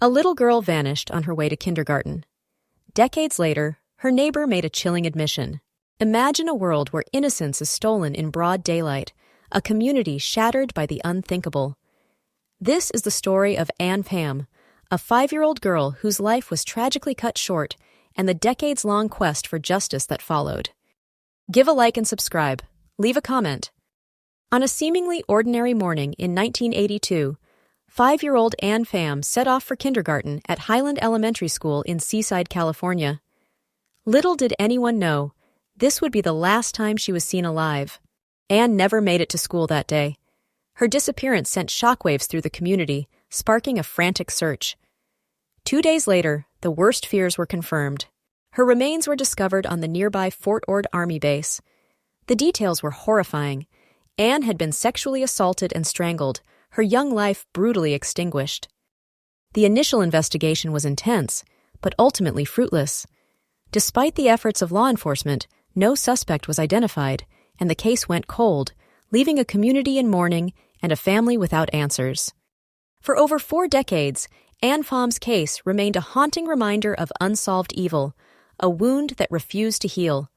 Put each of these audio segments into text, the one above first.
A little girl vanished on her way to kindergarten. Decades later, her neighbor made a chilling admission. Imagine a world where innocence is stolen in broad daylight, a community shattered by the unthinkable. This is the story of Anne Pham, a 5-year-old girl whose life was tragically cut short, and the decades-long quest for justice that followed. Give a like and subscribe. Leave a comment. On a seemingly ordinary morning in 1982, 5-year-old Anne Pham set off for kindergarten at Highland Elementary School in Seaside, California. Little did anyone know, this would be the last time she was seen alive. Anne never made it to school that day. Her disappearance sent shockwaves through the community, sparking a frantic search. 2 days later, the worst fears were confirmed. Her remains were discovered on the nearby Fort Ord Army base. The details were horrifying. Anne had been sexually assaulted and strangled, her young life brutally extinguished. The initial investigation was intense, but ultimately fruitless. Despite the efforts of law enforcement, no suspect was identified, and the case went cold, leaving a community in mourning and a family without answers. For over 4 decades, Anne Pham's case remained a haunting reminder of unsolved evil, a wound that refused to heal.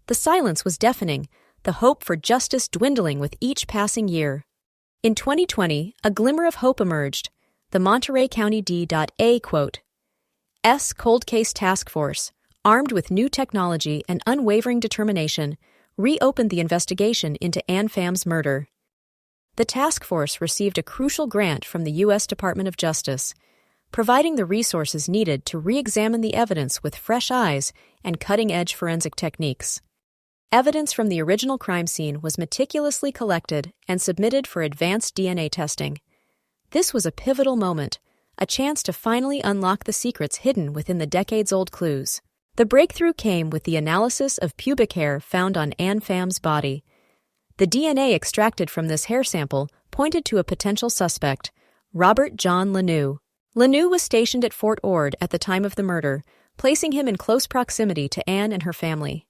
The silence was deafening, the hope for justice dwindling with each passing year. In 2020, a glimmer of hope emerged. The Monterey County D.A. S. Cold Case Task Force, armed with new technology and unwavering determination, reopened the investigation into Anne Pham's murder. The task force received a crucial grant from the U.S. Department of Justice, providing the resources needed to re-examine the evidence with fresh eyes and cutting-edge forensic techniques. Evidence from the original crime scene was meticulously collected and submitted for advanced DNA testing. This was a pivotal moment, a chance to finally unlock the secrets hidden within the decades-old clues. The breakthrough came with the analysis of pubic hair found on Anne Pham's body. The DNA extracted from this hair sample pointed to a potential suspect, Robert John Lanou. Lanou was stationed at Fort Ord at the time of the murder, placing him in close proximity to Anne and her family.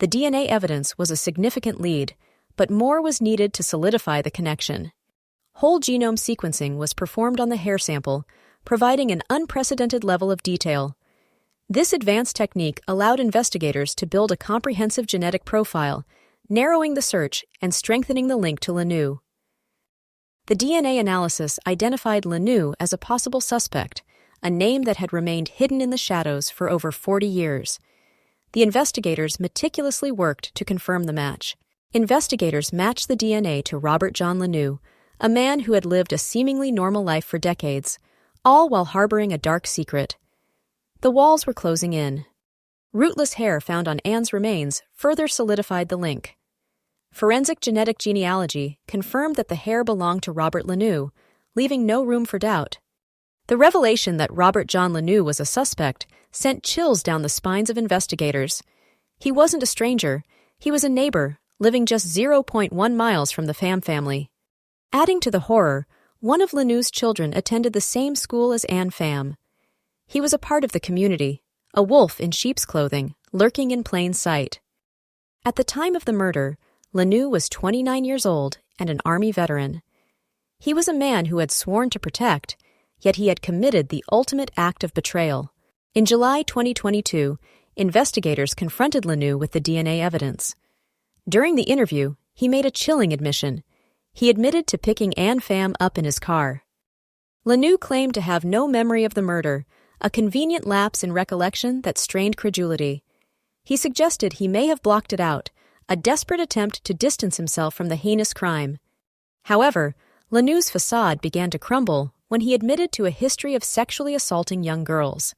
The DNA evidence was a significant lead, but more was needed to solidify the connection. Whole genome sequencing was performed on the hair sample, providing an unprecedented level of detail. This advanced technique allowed investigators to build a comprehensive genetic profile, narrowing the search and strengthening the link to Lanou. The DNA analysis identified Lanou as a possible suspect, a name that had remained hidden in the shadows for over 40 years. The investigators meticulously worked to confirm the match. Investigators matched the DNA to Robert John Lanou, a man who had lived a seemingly normal life for decades, all while harboring a dark secret. The walls were closing in. Rootless hair found on Anne's remains further solidified the link. Forensic genetic genealogy confirmed that the hair belonged to Robert Lanou, leaving no room for doubt. The revelation that Robert John Lanou was a suspect sent chills down the spines of investigators. He wasn't a stranger. He was a neighbor, living just 0.1 miles from the Pham family. Adding to the horror, one of Lanou's children attended the same school as Anne Pham. He was a part of the community, a wolf in sheep's clothing, lurking in plain sight. At the time of the murder, Lanou was 29 years old and an Army veteran. He was a man who had sworn to protect, yet he had committed the ultimate act of betrayal. In July 2022, investigators confronted Lanou with the DNA evidence. During the interview, he made a chilling admission. He admitted to picking Anne Pham up in his car. Lanou claimed to have no memory of the murder, a convenient lapse in recollection that strained credulity. He suggested he may have blocked it out, a desperate attempt to distance himself from the heinous crime. However, Lanou's facade began to crumble when he admitted to a history of sexually assaulting young girls.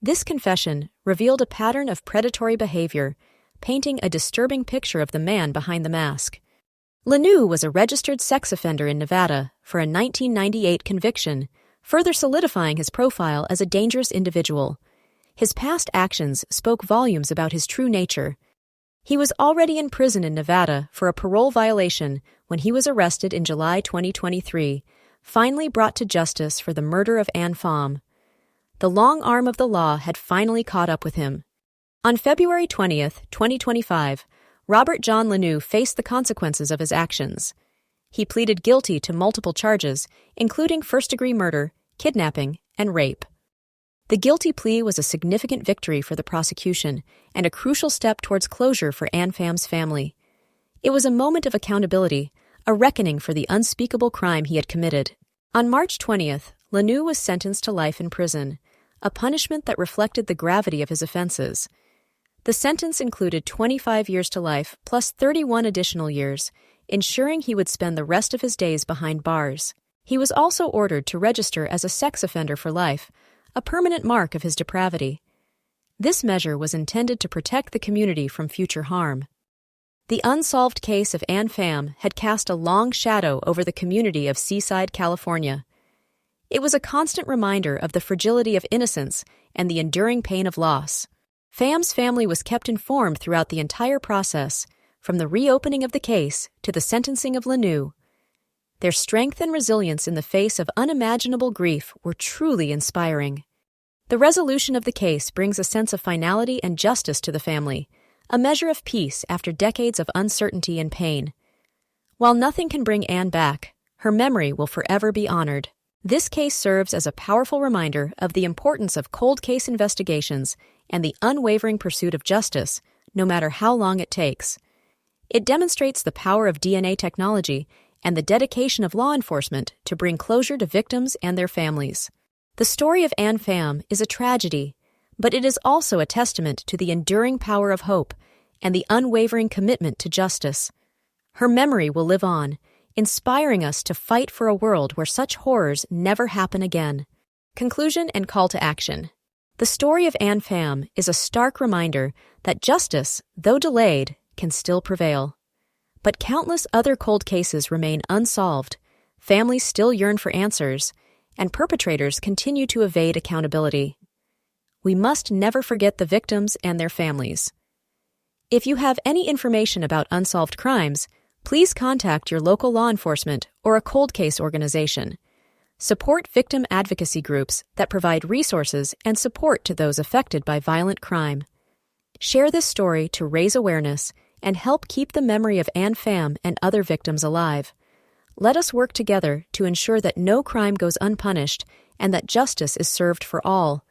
This confession revealed a pattern of predatory behavior, painting a disturbing picture of the man behind the mask. Lanou was a registered sex offender in Nevada for a 1998 conviction, further solidifying his profile as a dangerous individual. His past actions spoke volumes about his true nature. He was already in prison in Nevada for a parole violation when he was arrested in July 2023, finally brought to justice for the murder of Anne Pham. The long arm of the law had finally caught up with him. On February 20th, 2025, Robert John Lanou faced the consequences of his actions. He pleaded guilty to multiple charges, including first-degree murder, kidnapping, and rape. The guilty plea was a significant victory for the prosecution and a crucial step towards closure for Anne Pham's family. It was a moment of accountability, a reckoning for the unspeakable crime he had committed. On March 20th, Lanoux was sentenced to life in prison, a punishment that reflected the gravity of his offenses. The sentence included 25 years to life plus 31 additional years, ensuring he would spend the rest of his days behind bars. He was also ordered to register as a sex offender for life, a permanent mark of his depravity. This measure was intended to protect the community from future harm. The unsolved case of Anne Pham had cast a long shadow over the community of Seaside, California. It was a constant reminder of the fragility of innocence and the enduring pain of loss. Pham's family was kept informed throughout the entire process, from the reopening of the case to the sentencing of Lanoux. Their strength and resilience in the face of unimaginable grief were truly inspiring. The resolution of the case brings a sense of finality and justice to the family, a measure of peace after decades of uncertainty and pain. While nothing can bring Anne back, her memory will forever be honored. This case serves as a powerful reminder of the importance of cold case investigations and the unwavering pursuit of justice, no matter how long it takes. It demonstrates the power of DNA technology and the dedication of law enforcement to bring closure to victims and their families. The story of Anne Pham is a tragedy, but it is also a testament to the enduring power of hope and the unwavering commitment to justice. Her memory will live on, inspiring us to fight for a world where such horrors never happen again. Conclusion and call to action. The story of Anne Pham is a stark reminder that justice, though delayed, can still prevail. But countless other cold cases remain unsolved, families still yearn for answers, and perpetrators continue to evade accountability. We must never forget the victims and their families. If you have any information about unsolved crimes, please contact your local law enforcement or a cold case organization. Support victim advocacy groups that provide resources and support to those affected by violent crime. Share this story to raise awareness and help keep the memory of Anne Pham and other victims alive. Let us work together to ensure that no crime goes unpunished and that justice is served for all.